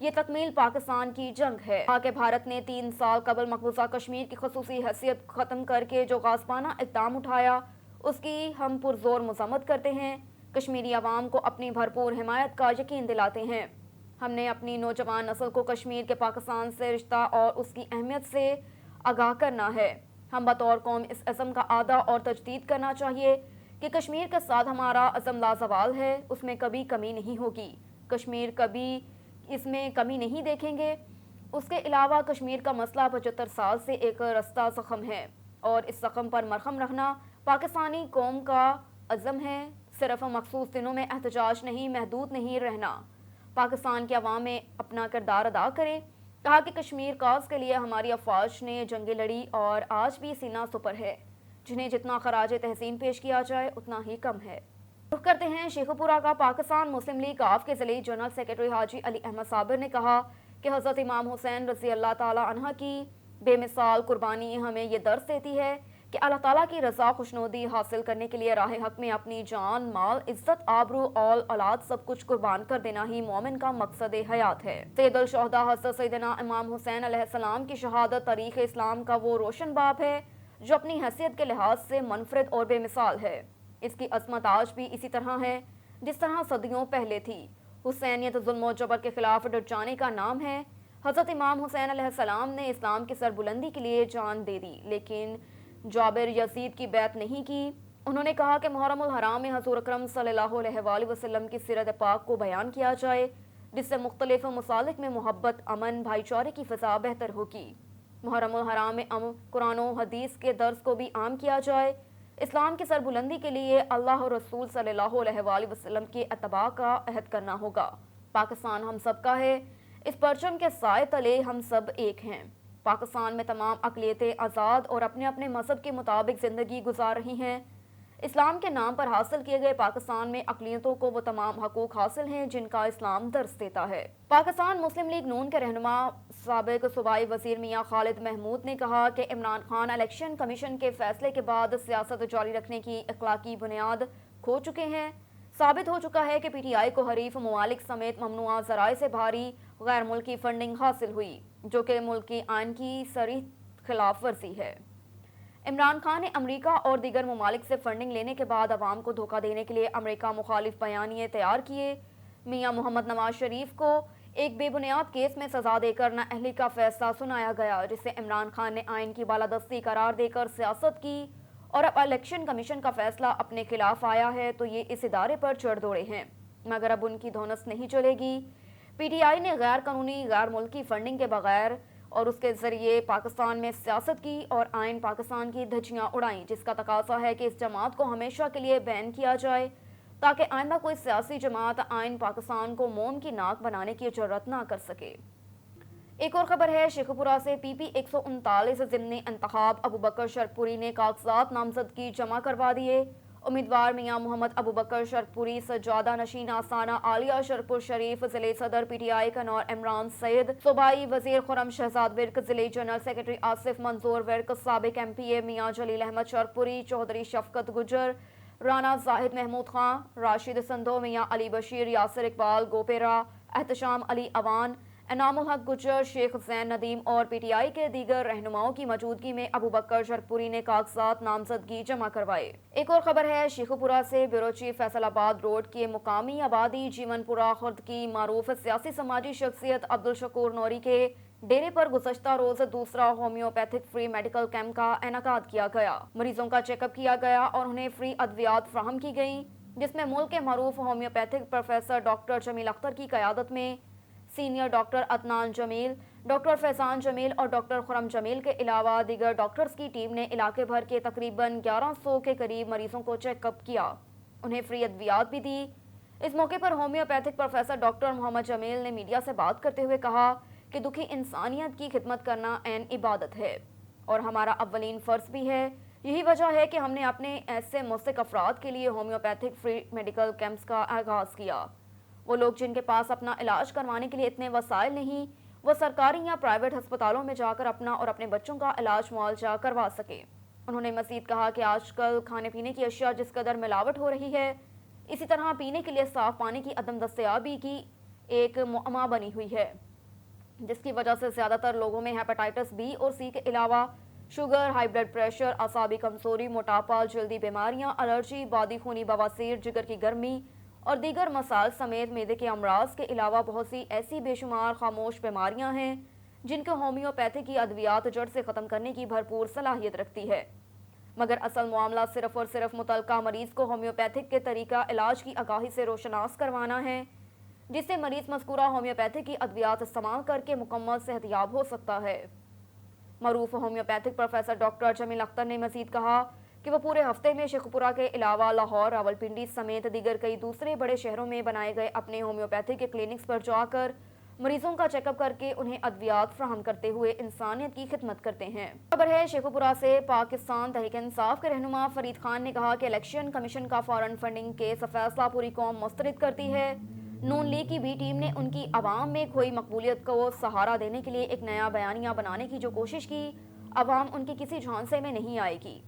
یہ تکمیل پاکستان کی جنگ ہے۔ کہا کہ بھارت نے 3 سال قبل مقبوضہ کشمیر کی خصوصی حیثیت ختم کر کے جو غاصبانہ اقدام اٹھایا اس کی ہم پرزور مذمت کرتے ہیں۔ کشمیری عوام کو اپنی بھرپور حمایت کا یقین دلاتے ہیں۔ ہم نے اپنی نوجوان نسل کو کشمیر کے پاکستان سے رشتہ اور اس کی اہمیت سے آگاہ کرنا ہے۔ ہم بطور قوم اس عزم کا اعادہ اور تجدید کرنا چاہیے کہ کشمیر کے ساتھ ہمارا عزم لازوال ہے، اس میں کبھی کمی نہیں ہوگی، کشمیر کبھی اس میں کمی نہیں دیکھیں گے۔ اس کے علاوہ کشمیر کا مسئلہ 75 سال سے ایک رستہ زخم ہے اور اس زخم پر مرہم رکھنا پاکستانی قوم کا عزم ہے۔ صرف مخصوص دنوں میں احتجاج نہیں، محدود نہیں رہنا، پاکستان کے عوام میں اپنا کردار ادا کریں۔ کہا کہ کشمیر کاز کے لیے ہماری افواج نے جنگیں لڑی اور آج بھی سینہ سپر ہے، جنہیں جتنا خراج تحسین پیش کیا جائے اتنا ہی کم ہے۔ رخ کرتے ہیں شیخو پورہ کا۔ پاکستان مسلم لیگ کاف کے ضلعی جنرل سیکرٹری حاجی علی احمد صابر نے کہا کہ حضرت امام حسین رضی اللہ تعالی عنہ کی بے مثال قربانی ہمیں یہ درس دیتی ہے کہ اللہ تعالیٰ کی رضا خوشنودی حاصل کرنے کے لیے راہ حق میں اپنی جان، مال، عزت، آبرو اور اولاد سب کچھ قربان کر دینا ہی مومن کا مقصد حیات ہے۔ سید الشہداء حضرت سیدنا امام حسین علیہ السلام کی شہادت تاریخ اسلام کا وہ روشن باب ہے جو اپنی حیثیت کے لحاظ سے منفرد اور بے مثال ہے۔ اس کی عظمت آج بھی اسی طرح ہے جس طرح صدیوں پہلے تھی۔ حسینیت ظلم و جبر کے خلاف ڈٹ جانے کا نام ہے۔ حضرت امام حسین علیہ السلام نے اسلام کی سربلندی کے لیے جان دے دی، لیکن جابر یزید کی بیعت نہیں کی۔ انہوں نے کہا کہ محرم الحرام میں حضور اکرم صلی اللہ علیہ وآلہ وسلم کی سیرت پاک کو بیان کیا جائے، جس سے مختلف مسالک میں محبت، امن، بھائی چارے کی فضا بہتر ہوگی۔ محرم الحرام میں قرآن و حدیث کے درس کو بھی عام کیا جائے۔ اسلام کی سربلندی کے لیے اللہ اور رسول صلی اللہ علیہ وآلہ وسلم کے اتباع کا عہد کرنا ہوگا۔ پاکستان ہم سب کا ہے، اس پرچم کے سائے تلے ہم سب ایک ہیں۔ پاکستان میں تمام اقلیتیں آزاد اور اپنے اپنے مذہب کے مطابق زندگی گزار رہی ہیں۔ اسلام کے نام پر حاصل کیے گئے پاکستان میں اقلیتوں کو وہ تمام حقوق حاصل ہیں جن کا اسلام درس دیتا ہے۔ پاکستان مسلم لیگ نون کے رہنما سابق صوبائی وزیر میاں خالد محمود نے کہا کہ عمران خان الیکشن کمیشن کے فیصلے کے بعد سیاست جاری رکھنے کی اخلاقی بنیاد کھو چکے ہیں۔ ثابت ہو چکا ہے کہ پی ٹی آئی کو حریف ممالک سمیت ممنوعہ ذرائع سے بھاری غیر ملکی فنڈنگ حاصل ہوئی، جو کہ ملکی آئین کی صریح خلاف ورزی ہے۔ عمران خان نے امریکہ اور دیگر ممالک سے فنڈنگ لینے کے بعد عوام کو دھوکہ دینے کے لیے امریکہ مخالف بیانیے تیار کیے۔ میاں محمد نواز شریف کو ایک بے بنیاد کیس میں سزا دے کر نااہلی کا فیصلہ سنایا گیا، جسے عمران خان نے آئین کی بالادستی قرار دے کر سیاست کی، اور اب الیکشن کمیشن کا فیصلہ اپنے خلاف آیا ہے تو یہ اس ادارے پر چڑھ دوڑے ہیں، مگر اب ان کی دھونس نہیں چلے گی۔ پی ٹی آئی نے غیر قانونی غیر ملکی فنڈنگ کے بغیر اور اس کے ذریعے پاکستان میں سیاست کی اور آئین پاکستان کی دھجیاں اڑائیں، جس کا تقاضا ہے کہ اس جماعت کو ہمیشہ کے لیے بین کیا جائے تاکہ آئندہ کوئی سیاسی جماعت آئین پاکستان کو موم کی ناک بنانے کی جرات نہ کر سکے۔ ایک اور خبر ہے شیخو پورہ سے۔ پی پی 139 ضمنی انتخاب ابوبکر شرپوری نے کاغذات نامزدگی جمع کروا دیے۔ امیدوار میاں محمد ابوبکر شرپوری سجادہ نشین آستانہ عالیہ شرپور شریف، ضلع صدر پی ٹی آئی کنور عمران سید، صوبائی وزیر خرم شہزاد ورک، ضلع جنرل سیکرٹری آصف منظور ورک، سابق ایم پی اے میاں جلیل احمد شرپوری، چودھری شفقت گجر، رانا زاہد محمود خان، راشد سندھو، میاں علی بشیر، یاسر اقبال گوپیرا، احتشام علی اوان، انعام الحق گجر، شیخ زین ندیم اور پی ٹی آئی کے دیگر رہنماؤں کی موجودگی میں ابوبکر شرپوری نے کاغذات نامزدگی جمع کروائے۔ ایک اور خبر ہے شیخو پورہ سے۔ بیورو چیف فیصل آباد روڈ کے مقامی آبادی جیون پورہ خرد کی معروف سیاسی سماجی شخصیت عبدالشکور نوری کے ڈیرے پر گزشتہ روز دوسرا ہومیوپیتھک فری میڈیکل کیمپ کا انعقاد کیا گیا۔ مریضوں کا چیک اپ کیا گیا اور انہیں فری ادویات فراہم کی گئیں، جس میں ملک کے معروف ہومیوپیتھک پروفیسر ڈاکٹر جمیل اختر کی قیادت میں سینئر ڈاکٹر عدنان جمیل، ڈاکٹر فیضان جمیل اور ڈاکٹر خرم جمیل کے علاوہ دیگر ڈاکٹرز کی ٹیم نے علاقے بھر کے تقریباً 1100 کے قریب مریضوں کو چیک اپ کیا، انہیں فری ادویات بھی دی۔ اس موقع پر ہومیوپیتھک پروفیسر ڈاکٹر محمد جمیل نے میڈیا سے بات کرتے ہوئے کہا کہ دکھی انسانیت کی خدمت کرنا عین عبادت ہے اور ہمارا اولین فرض بھی ہے۔ یہی وجہ ہے کہ ہم نے اپنے ایسے مستحق افراد کے لیے ہومیوپیتھک فری میڈیکل کیمپس کا آغاز کیا۔ وہ لوگ جن کے پاس اپنا علاج کروانے کے لیے اتنے وسائل نہیں، وہ سرکاری یا پرائیویٹ ہسپتالوں میں جا کر اپنا اور اپنے بچوں کا علاج معالجہ کروا سکے۔ انہوں نے مزید کہا کہ آج کل کھانے پینے کی اشیاء جس قدر ملاوٹ ہو رہی ہے، اسی طرح پینے کے لیے صاف پانی کی عدم دستیابی کی ایک معمہ بنی ہوئی ہے۔ جس کی وجہ سے زیادہ تر لوگوں میں ہیپاٹائٹس بی اور سی کے علاوہ شوگر، ہائی بلڈ پریشر، اعصابی کمزوری، موٹاپا، جلدی بیماریاں، الرجی، بادی خونی بواسیر، جگر کی گرمی اور دیگر مسائل سمیت معدے کے امراض کے علاوہ بہت سی ایسی بے شمار خاموش بیماریاں ہیں جن کو ہومیوپیتھی کی ادویات جڑ سے ختم کرنے کی بھرپور صلاحیت رکھتی ہے، مگر اصل معاملہ صرف اور صرف متعلقہ مریض کو ہومیوپیتھک کے طریقہ علاج کی آگاہی سے روشناس کروانا ہے، جس سے مریض مذکورہ ہومیوپیتھی کی ادویات استعمال کر کے مکمل صحت یاب ہو سکتا ہے۔ معروف ہومیوپیتھک پروفیسر ڈاکٹر جمیل اختر نے مزید کہا کہ وہ پورے ہفتے میں شیخ پورہ کے علاوہ لاہور، راولپنڈی سمیت دیگر کئی دوسرے بڑے شہروں میں بنائے گئے اپنے ہومیوپیتھی کے کلینکس پر جا کر مریضوں کا چیک اپ کر کے انہیں ادویات فراہم کرتے ہوئے انسانیت کی خدمت کرتے ہیں۔ خبر ہے شیخ پورہ سے پاکستان تحریک انصاف کے رہنما فرید خان نے کہا کہ الیکشن کمیشن کا فارن فنڈنگ کیس فیصلہ پوری قوم مسترد کرتی ہے۔ نون لیگ کی بی ٹیم نے ان کی عوام میں کھوئی مقبولیت کو سہارا دینے کے لیے ایک نیا بیانیہ بنانے کی جو کوشش کی، عوام ان کی کسی جھانسے میں نہیں آئے گی۔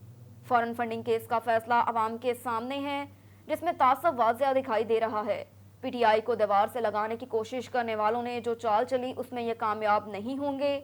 فارن فنڈنگ کیس کا فیصلہ عوام کے سامنے ہے، جس میں تعصب واضح دکھائی دے رہا ہے۔ پی ٹی آئی کو دیوار سے لگانے کی کوشش کرنے والوں نے جو چال چلی اس میں یہ کامیاب نہیں ہوں گے۔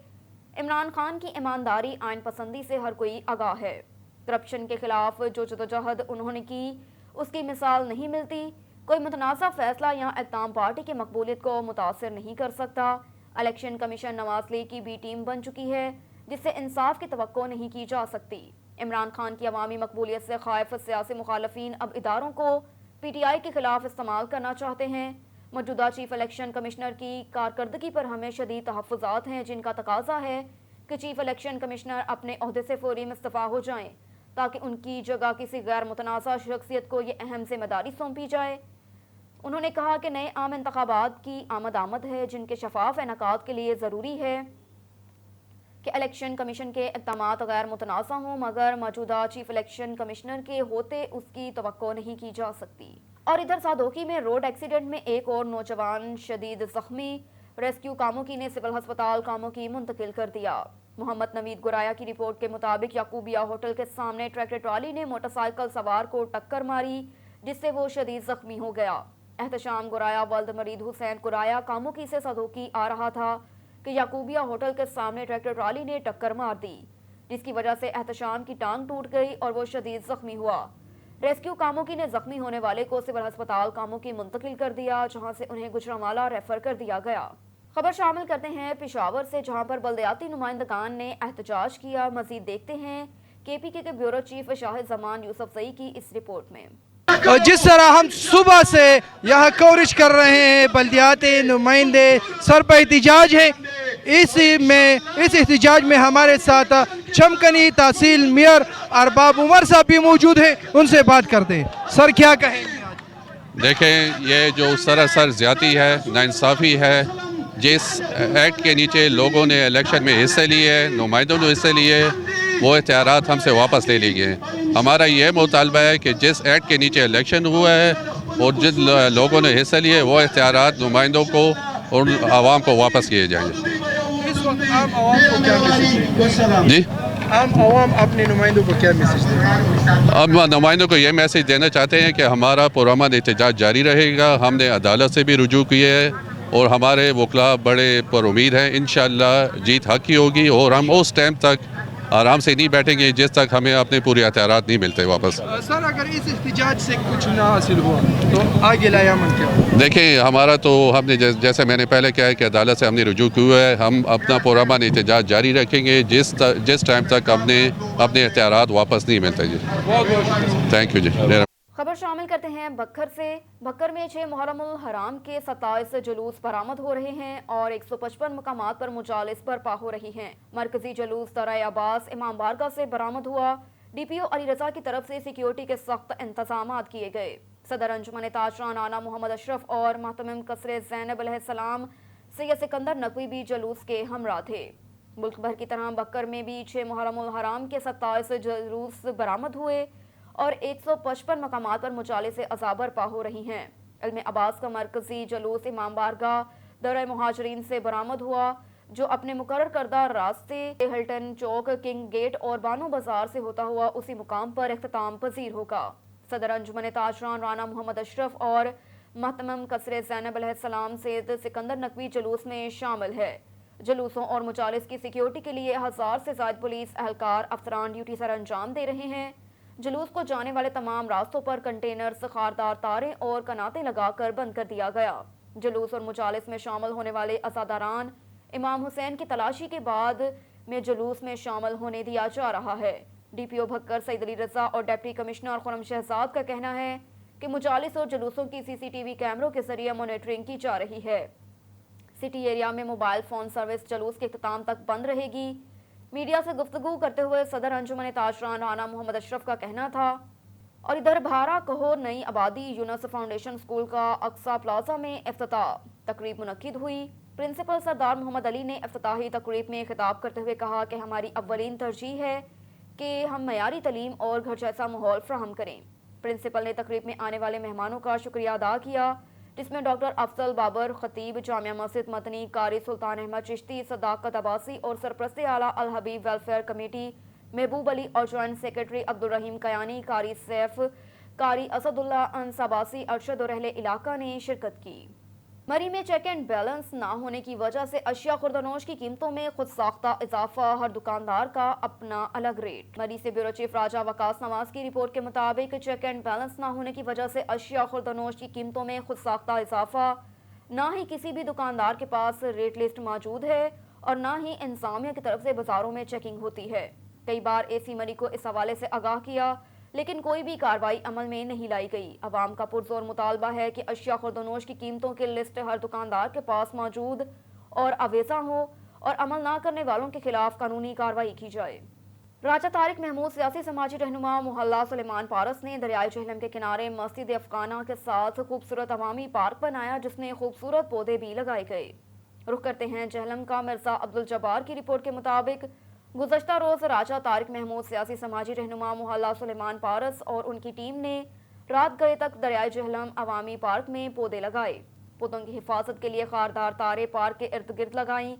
عمران خان کی ایمانداری، آئین پسندی سے ہر کوئی آگاہ ہے۔ کرپشن کے خلاف جو جدوجہد انہوں نے کی اس کی مثال نہیں ملتی۔ کوئی متنازع فیصلہ یا اقدام پارٹی کی مقبولیت کو متاثر نہیں کر سکتا۔ الیکشن کمیشن نواز لیگ کی بی ٹیم بن چکی ہے جس سے انصاف کی توقع نہیں کی جا سکتی۔ عمران خان کی عوامی مقبولیت سے خائف سیاسی مخالفین اب اداروں کو پی ٹی آئی کے خلاف استعمال کرنا چاہتے ہیں۔ موجودہ چیف الیکشن کمشنر کی کارکردگی پر ہمیں شدید تحفظات ہیں، جن کا تقاضا ہے کہ چیف الیکشن کمشنر اپنے عہدے سے فوری مستعفی ہو جائیں تاکہ ان کی جگہ کسی غیر متنازع شخصیت کو یہ اہم ذمہ داری سونپی جائے۔ انہوں نے کہا کہ نئے عام انتخابات کی آمد ہے جن کے شفاف انعقاد کے لیے ضروری ہے کہ الیکشن کمیشن کے اقدامات غیر متنازع ہوں، مگر موجودہ چیف الیکشن کمشنر کے ہوتے اس کی توقع نہیں کی جا سکتی۔ اور ادھر سادوکی میں روڈ ایکسیڈنٹ میں ایک اور نوجوان شدید زخمی، ریسکیو کاموکی نے سول ہسپتال کاموکی منتقل کر دیا۔ محمد نوید گرایا کی رپورٹ کے مطابق یعقوبیہ ہوٹل کے سامنے ٹریکٹر ٹرالی نے موٹر سائیکل سوار کو ٹکر ماری جس سے وہ شدید زخمی ہو گیا۔ احتشام گرایا ولد مرید حسین گرایا کاموکی سے سادوکی آ رہا تھا کہ یعقوبیہ ہوٹل کے سامنے ٹریکٹر ٹرالی نے ٹکر مار دی، جس کی وجہ سے احتشام کی ٹانگ ٹوٹ گئی اور وہ شدید زخمی ہوا۔ ریسکیو کاموکی نے زخمی ہونے والے کو سول ہسپتال کاموکی منتقل کر دیا، جہاں سے انہیں گجرانوالہ ریفر کر دیا گیا۔ خبر شامل کرتے ہیں پشاور سے، جہاں پر بلدیاتی نمائندگان نے احتجاج کیا۔ مزید دیکھتے ہیں کے پی کے بیورو چیف شاہد زمان یوسف زئی کی اس رپورٹ میں۔ جس طرح ہم صبح سے یہاں کوریج کر رہے ہیں، بلدیاتی نمائندے سر پہ احتجاج ہے۔ اس احتجاج میں ہمارے ساتھ چمکنی تحصیل میئر ارباب عمر صاحب بھی موجود ہیں، ان سے بات کرتے ہیں۔ سر کیا کہیں گے آج؟ دیکھیں، یہ جو سراسر زیادتی ہے، ناانصافی ہے، جس ایکٹ کے نیچے لوگوں نے الیکشن میں حصے لیے، نمائندوں نے حصے لیے، وہ اختیارات ہم سے واپس لے لی گئے۔ ہمارا یہ مطالبہ ہے کہ جس ایکٹ کے نیچے الیکشن ہوا ہے اور جن لوگوں نے حصہ لیے وہ اختیارات نمائندوں کو اور عوام کو واپس کیے جائیں۔ اس وقت عام عوام کو کیا میسج دیں؟ جی، عام عوام اپنے نمائندوں کو کیا میسج دیں؟ اب نمائندوں کو یہ میسج دینا چاہتے ہیں کہ ہمارا پرامن احتجاج جاری رہے گا۔ ہم نے عدالت سے بھی رجوع کیے ہے اور ہمارے وکلاء بڑے پر امید ہیں انشاءاللہ جیت حق کی ہوگی، اور ہم اس ٹائم تک آرام سے نہیں بیٹھیں گے جس تک ہمیں اپنے پورے اختیارات نہیں ملتے واپس۔ سر اگر اس احتجاج سے کچھ نہ حاصل ہوا تو آگے لایا عمل کیا ہوگا؟ دیکھیں، ہمارا تو ہم نے جیسے میں نے پہلے کہا ہے کہ عدالت سے ہم نے رجوع کیا ہے، ہم اپنا پرامن احتجاج جاری رکھیں گے جس ٹائم تک اپنے اختیارات واپس نہیں ملتے۔ جی بہت بہت شکریہ۔ تھینک یو جی۔ خبر شامل کرتے ہیں بکھر سے۔ بکھر میں 6 محرم الحرام کے 27 جلوس برآمد ہو رہے ہیں اور 155 مقامات پر مجالس برپا ہو رہی ہیں۔ مرکزی جلوس درہ عباس امام بارگاہ سے برآمد ہوا۔ ڈی پی او علی رضا کی طرف سے سیکیورٹی کے سخت انتظامات کیے گئے۔ صدر انجمن تاجران آنا محمد اشرف اور محتمم قصر زینب علیہ السلام سید سکندر نقوی بھی جلوس کے ہمراہ تھے۔ ملک بھر کی طرح بکر میں بھی 6 محرم الحرام کے 27 جلوس برآمد ہوئے اور 155 مقامات پر مجالس عزا برپا ہو رہی ہیں۔ علم عباس کا مرکزی جلوس امام بارگاہ درہ مہاجرین سے برآمد ہوا، جو اپنے مقرر کردہ راستے ہلٹن چوک، کنگ گیٹ اور بانو بازار سے ہوتا ہوا اسی مقام پر اختتام پذیر ہوگا۔ صدر انجمن تاجران رانا محمد اشرف اور محتمم قصر زینب علیہ السلام سید سکندر نقوی جلوس میں شامل ہے۔ جلوسوں اور مجالس کی سیکیورٹی کے لیے 1000 سے زائد پولیس اہلکار افسران ڈیوٹی سر انجام دے رہے ہیں۔ جلوس کو جانے والے تمام راستوں پر کنٹینرز، خاردار تاریں اور کناتیں لگا کر بند کر دیا گیا۔ جلوس اور مجالس میں شامل ہونے والے عزاداران امام حسین کی تلاشی کے بعد میں جلوس میں شامل ہونے دیا جا رہا ہے۔ ڈی پی او بھکر سعید علی رضا اور ڈپٹی کمشنر خرم شہزاد کا کہنا ہے کہ مجالس اور جلوسوں کی CCTV کیمروں کے ذریعے مانیٹرنگ کی جا رہی ہے۔ سٹی ایریا میں موبائل فون سروس جلوس کے اختتام تک بند رہے گی۔ میڈیا سے گفتگو کرتے ہوئے صدر انجمن تاجران رانا محمد اشرف کا کہنا تھا۔ اور ادھر بھارا کہو نئی آبادی یونس فاؤنڈیشن سکول کا اقصی پلازا میں افتتاح تقریب منعقد ہوئی۔ پرنسپل سردار محمد علی نے افتتاحی تقریب میں خطاب کرتے ہوئے کہا کہ ہماری اولین ترجیح ہے کہ ہم معیاری تعلیم اور گھر جیسا ماحول فراہم کریں۔ پرنسپل نے تقریب میں آنے والے مہمانوں کا شکریہ ادا کیا، جس میں ڈاکٹر افضل بابر خطیب جامعہ مسجد مدنی، قاری سلطان احمد چشتی، صداقت عباسی اور سرپرست اعلیٰ الحبیب ویلفیئر کمیٹی محبوب علی اور جوائنٹ سیکرٹری عبدالرحیم کیانی، قاری سیف، قاری اسد اللہ انس عباسی، ارشد اور اہل علاقہ نے شرکت کی۔ مری میں چیک اینڈ بیلنس نہ ہونے کی وجہ سے اشیاء خوردنوش کی قیمتوں میں خود ساختہ اضافہ، ہر دکاندار کا اپنا الگ ریٹ۔ مری سے بیورو چیف راجہ وقاص نواز کی رپورٹ کے مطابق چیک اینڈ بیلنس نہ ہونے کی وجہ سے اشیاء خوردنوش کی قیمتوں میں خود ساختہ اضافہ، نہ ہی کسی بھی دکاندار کے پاس ریٹ لسٹ موجود ہے اور نہ ہی انتظامیہ کی طرف سے بازاروں میں چیکنگ ہوتی ہے۔ کئی بار AC مری کو اس حوالے سے آگاہ کیا، لیکن کوئی بھی کارروائی عمل میں نہیں لائی گئی۔ عوام کا پرزور مطالبہ ہے کہ اشیاء خوردنوش کی قیمتوں کی لسٹ ہر دکاندار کے پاس موجود اور اویزاں ہو اور عمل نہ کرنے والوں کے خلاف قانونی کارروائی کی جائے۔ راجہ طارق محمود سیاسی سماجی رہنما محلہ سلیمان پارس نے دریائے جہلم کے کنارے مسجد افغانہ کے ساتھ خوبصورت عوامی پارک بنایا، جس میں خوبصورت پودے بھی لگائے گئے۔ رخ کرتے ہیں جہلم کا مرزا عبدالجبار کی رپورٹ کے مطابق گزشتہ روز راجہ طارق محمود سیاسی سماجی رہنما محلہ سلیمان پارس اور ان کی ٹیم نے رات گئے تک دریائے جہلم عوامی پارک میں پودے لگائے۔ پودوں کی حفاظت کے لیے خاردار تاریں پارک کے ارد گرد لگائیں۔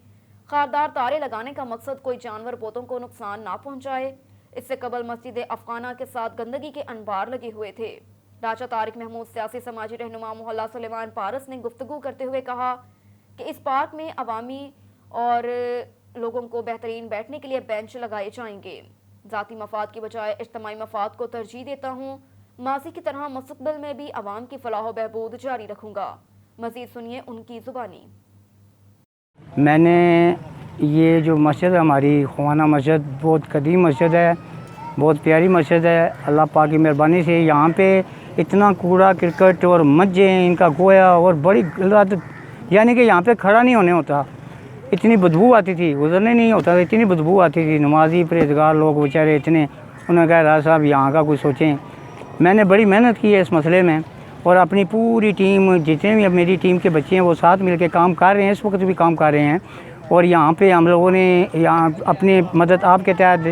خاردار تاریں لگانے کا مقصد کوئی جانور پودوں کو نقصان نہ پہنچائے۔ اس سے قبل مسجد افغانہ کے ساتھ گندگی کے انبار لگے ہوئے تھے۔ راجہ طارق محمود سیاسی سماجی رہنما محلہ سلیمان پارس نے گفتگو کرتے ہوئے کہا کہ اس پارک میں عوامی اور لوگوں کو بہترین بیٹھنے کے لیے بینچ لگائے جائیں گے۔ ذاتی مفاد کی بجائے اجتماعی مفاد کو ترجیح دیتا ہوں۔ ماضی کی طرح مستقبل میں بھی عوام کی فلاح و بہبود جاری رکھوں گا۔ مزید سنیے ان کی زبانی۔ میں نے یہ جو مسجد ہے ہماری خوانہ مسجد بہت قدیم مسجد ہے، بہت پیاری مسجد ہے۔ اللہ پاک کی مہربانی سے یہاں پہ اتنا کوڑا کرکٹ اور مجھے ان کا گویا اور بڑی غلط، یعنی کہ یہاں پہ کھڑا نہیں ہونے ہوتا، اتنی بدبو آتی تھی، گزرنے نہیں ہوتا تھا، اتنی بدبو آتی تھی۔ نمازی پرہیزگار لوگ بیچارے اتنے، انہوں نے کہا راجہ صاحب یہاں کا کچھ سوچیں۔ میں نے بڑی محنت کی ہے اس مسئلے میں اور اپنی پوری ٹیم، جتنے بھی اب میری ٹیم کے بچے ہیں وہ ساتھ مل کے کام کر رہے ہیں، اس وقت بھی کام کر رہے ہیں۔ اور یہاں پہ ہم لوگوں نے یہاں اپنی مدد آپ کے تحت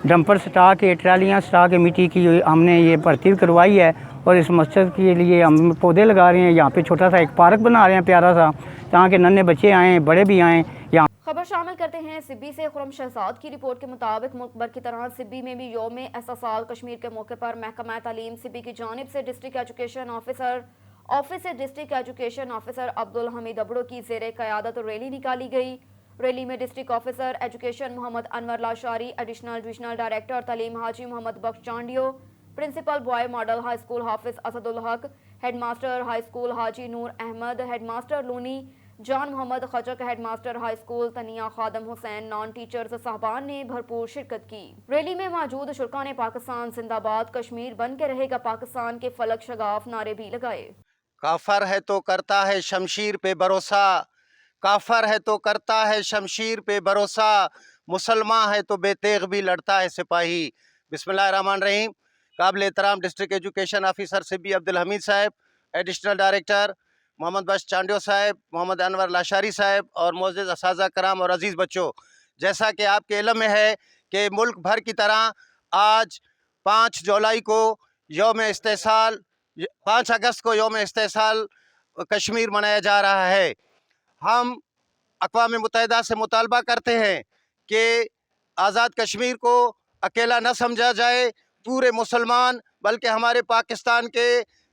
ڈمپر سٹا کے، ٹرالیاں سٹا کے مٹی کی ہم نے یہ ترتیب کروائی ہے اور اس مسجد کے لیے ہم پودے لگا رہے ہیں۔ یہاں پہ چھوٹا سا ایک پارک بنا رہے ہیں پیارا سا، جہاں کے ننھے بچے آئیں، بڑے بھی آئیں۔ یہاں خبر شامل کرتے ہیں سبی سے۔ خرم شہزاد کی رپورٹ کے مطابق ملک بھر کی طرح سبی میں بھی یوم استحصال کشمیر کے موقع پر محکمہ تعلیم سبی کی جانب سے ڈسٹرکٹ ایجوکیشن آفیسر آفس سے district education officer Abdul Hamid Abro کی زیر قیادت ریلی نکالی گئی۔ ریلی میں district officer education Muhammad Anwar Lashari, additional divisional director تعلیم Haji Muhammad Bakhsh Chandio, principal boy model high school Hafiz Asad ul Haq, head master high school Haji Noor Ahmed, head master Loni Jan Muhammad Khajak, head master high school Tunia Khadim Hussain, non teachers صاحبان نے بھرپور شرکت کی۔ ریلی میں موجود شرکاء نے پاکستان زندہ باد، کشمیر بن کے رہے گا پاکستان کے فلک شگاف نعرے بھی لگائے۔ کافر ہے تو کرتا ہے شمشیر پہ بھروسہ، کافر ہے تو کرتا ہے شمشیر پہ بھروسہ، مسلمان ہے تو بے تیغ بھی لڑتا ہے سپاہی۔ بسم اللہ الرحمن الرحیم۔ قابل احترام ڈسٹرکٹ ایجوکیشن آفیسر سبی عبدالحمید صاحب، ایڈیشنل ڈائریکٹر محمد بخش چانڈیو صاحب، محمد انور لاشاری صاحب اور معزز اساتذہ کرام اور عزیز بچوں، جیسا کہ آپ کے علم میں ہے کہ ملک بھر کی طرح آج 5 جولائی کو یوم استحصال، 5 اگست کو یوم استحصال کشمیر منایا جا رہا ہے۔ ہم اقوام متحدہ سے مطالبہ کرتے ہیں کہ آزاد کشمیر کو اکیلا نہ سمجھا جائے، پورے مسلمان بلکہ ہمارے پاکستان کے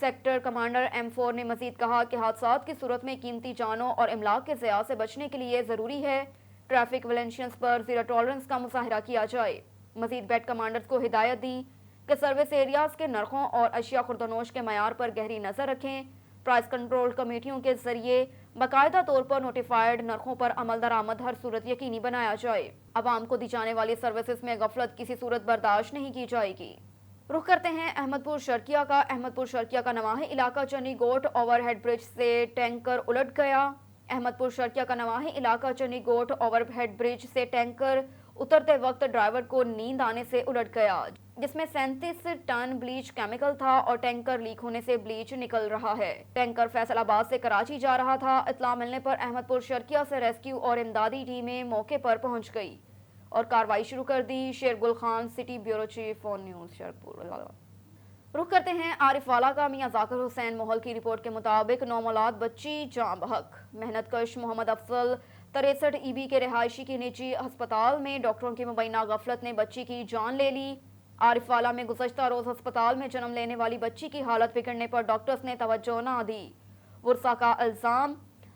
سیکٹر کمانڈر M4 نے مزید کہا کہ حادثات کی صورت میں قیمتی جانوں اور املاک کے ضیاع سے بچنے کے لیے ضروری ہے ٹریفک وائلیشنز پر زیرو ٹالرنس کا مظاہرہ کیا جائے۔ مزید بیٹ کمانڈرز کو ہدایت دی کہ سروس ایریاز کے نرخوں اور اشیاء خوردنوش کے معیار پر گہری نظر رکھیں، پرائس کنٹرول کمیٹیوں کے ذریعے باقاعدہ طور پر نوٹیفائیڈ نرخوں پر عمل درآمد ہر صورت یقینی بنایا جائے۔ عوام کو دی جانے والی سروسز میں غفلت کسی صورت برداشت نہیں کی جائے گی۔ رخ کرتے ہیں احمد پور شرقیہ کا۔ احمد پور شرقیہ کا نواحی علاقہ چنی گوٹ اوور ہیڈ برج سے ٹینکر الٹ گیا۔ احمد پور شرقیہ کا نواحی علاقہ چنی گوٹ اوور ہیڈ برج سے ٹینکر اترتے وقت ڈرائیور کو نیند آنے سے الٹ گیا، جس میں 37 ٹن بلیچ کیمیکل تھا اور ٹینکر لیک ہونے سے بلیچ نکل رہا ہے۔ ٹینکر فیصل آباد سے کراچی جا رہا تھا۔ اطلاع ملنے پر احمد پور شرقیہ سے ریسکیو اور امدادی ٹیمیں موقع پر پہنچ گئی اور کارروائی شروع کر دی۔ شیرگل خان، سٹی بیورو چیف آن نیوز شیرپور۔ رخ کرتے ہیں عارف والا کا۔ میاں ذاکر حسین محل کی رپورٹ کے مطابق نومولاد بچی جاں بحق۔ محنت کش محمد افضل 63 EB کے رہائشی کی نجی ہسپتال میں ڈاکٹروں کی مبینہ غفلت نے بچی کی جان لے لی۔ عارف والا میں گزشتہ روز ہسپتال میں جنم لینے والی بچی کی حالت بگڑنے پر ڈاکٹرز نے توجہ نہ دی۔ ورثاء کا الزام،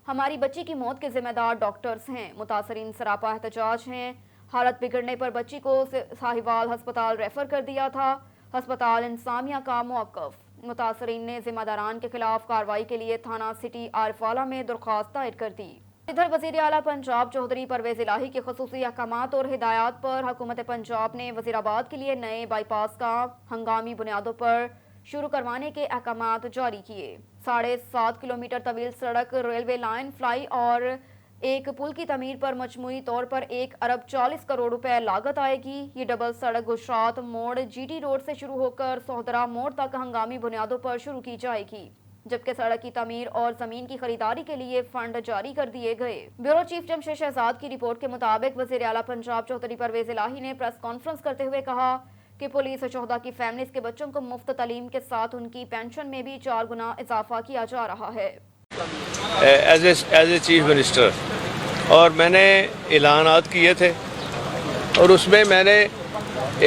ہماری بچی کی موت کے ذمہ دار ڈاکٹرز ہیں۔ متاثرین سراپا احتجاج ہیں۔ حالت بگڑنے پر بچی کو ساہیوال ہسپتال ریفر کر دیا تھا۔ ہسپتال انتظامیہ کا موقف۔ متاثرین نے ذمہ داران کے خلاف کارروائی کے لیے تھانہ سٹی عارف والا میں درخواست دائر کر دی۔ ادھر وزیر اعلیٰ پنجاب چودھری پرویز الہی کے خصوصی احکامات اور ہدایات پر حکومت پنجاب نے وزیر آباد کے لیے نئے بائی پاس کا ہنگامی بنیادوں پر شروع کروانے کے احکامات جاری کیے۔ 7.5 کلومیٹر طویل سڑک، ریلوے لائن، فلائی اور ایک پل کی تعمیر پر مجموعی طور پر 1 ارب 40 کروڑ روپے لاگت آئے گی۔ یہ ڈبل سڑک گجرات موڑ GT روڈ سے شروع ہو کر سہدرا موڑ تک ہنگامی بنیادوں پر شروع کی جائے گی، جبکہ سڑک کی تعمیر اور زمین کی خریداری کے لیے فنڈ جاری کر دیے گئے۔ بیورو چیف جمشید شہزاد کی رپورٹ کے مطابق وزیر اعلیٰ پنجاب چودھری پرویز الہی نے پریس کانفرنس کرتے ہوئے کہا کہ پولیس شہداء کی فیملیز کے بچوں کو مفت تعلیم کے ساتھ ان کی پینشن میں بھی 4 گنا اضافہ کیا جا رہا ہے۔ ایز اے چیف منسٹر اور میں نے اعلانات کیے تھے اور اس میں میں نے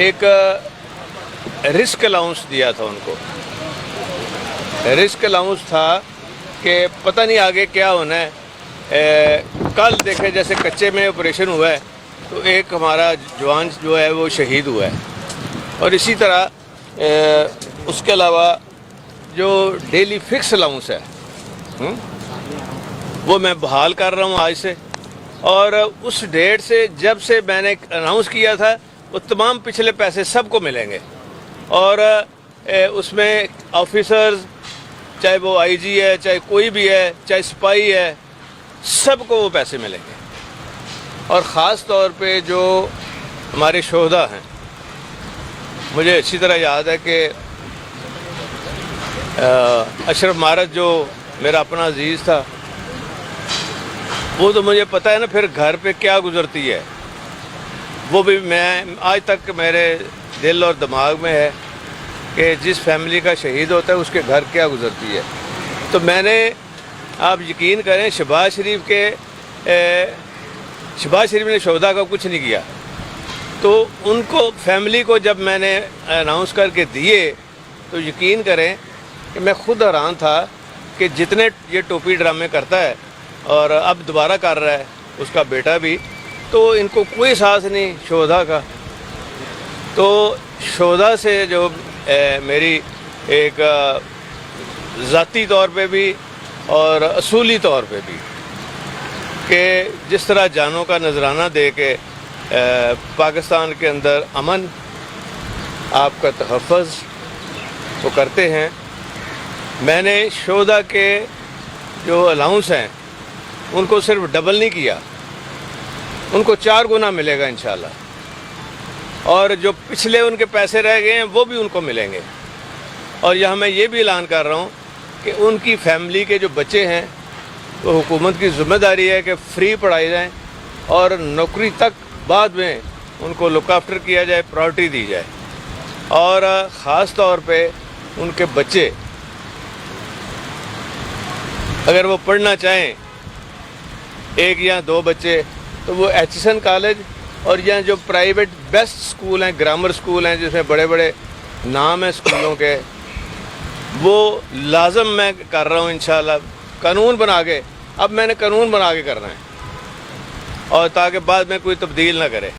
ایک رسک الاؤنس دیا تھا ان کو۔ رسک الاؤنس تھا کہ پتہ نہیں آگے کیا ہونا ہے۔ کل دیکھے جیسے کچے میں آپریشن ہوا ہے تو ایک ہمارا جوان جو ہے وہ شہید ہوا ہے، اور اسی طرح اس کے علاوہ جو ڈیلی فکس الاؤنس ہے وہ میں بحال کر رہا ہوں آج سے، اور اس ڈیٹ سے جب سے میں نے اناؤنس کیا تھا وہ تمام پچھلے پیسے سب کو ملیں گے، اور اس میں آفیسرز چاہے وہ IG ہے، چاہے کوئی بھی ہے، چاہے سپاہی ہے، سب کو وہ پیسے ملیں گے۔ اور خاص طور پہ جو ہمارے شہداء ہیں، مجھے اچھی طرح یاد ہے کہ اشرف مہارت جو میرا اپنا عزیز تھا، وہ تو مجھے پتہ ہے نا پھر گھر پہ کیا گزرتی ہے، وہ بھی میں آج تک میرے دل اور دماغ میں ہے کہ جس فیملی کا شہید ہوتا ہے اس کے گھر کیا گزرتی ہے۔ تو میں نے، آپ یقین کریں، شہباز شریف نے شہداء کا کچھ نہیں کیا، تو ان کو فیملی کو جب میں نے اناؤنس کر کے دیے تو یقین کریں کہ میں خود حیران تھا کہ جتنے یہ ٹوپی ڈرامے کرتا ہے اور اب دوبارہ کر رہا ہے اس کا بیٹا بھی، تو ان کو کوئی احساس نہیں شہداء کا۔ تو شہداء سے جو میری ایک ذاتی طور پہ بھی اور اصولی طور پہ بھی، کہ جس طرح جانوں کا نذرانہ دے کے پاکستان کے اندر امن، آپ کا تحفظ وہ کرتے ہیں، میں نے شہداء کے جو الاؤنس ہیں ان کو صرف ڈبل نہیں کیا، ان کو 4 گنا ملے گا انشاءاللہ، اور جو پچھلے ان کے پیسے رہ گئے ہیں وہ بھی ان کو ملیں گے۔ اور یہاں میں یہ بھی اعلان کر رہا ہوں کہ ان کی فیملی کے جو بچے ہیں وہ حکومت کی ذمہ داری ہے کہ فری پڑھائے جائیں اور نوکری تک بعد میں ان کو لک آفٹر کیا جائے، پرائورٹی دی جائے، اور خاص طور پہ ان کے بچے اگر وہ پڑھنا چاہیں، 1 یا 2 بچے، تو وہ ایچسن کالج اور یہاں جو پرائیویٹ بیسٹ سکول ہیں، گرامر سکول ہیں جس میں بڑے بڑے نام ہیں سکولوں کے، وہ لازم میں کر رہا ہوں انشاءاللہ قانون بنا کے. اب میں نے قانون بنا کے کرنا ہے اور تاکہ بعد میں کوئی تبدیل نہ کرے.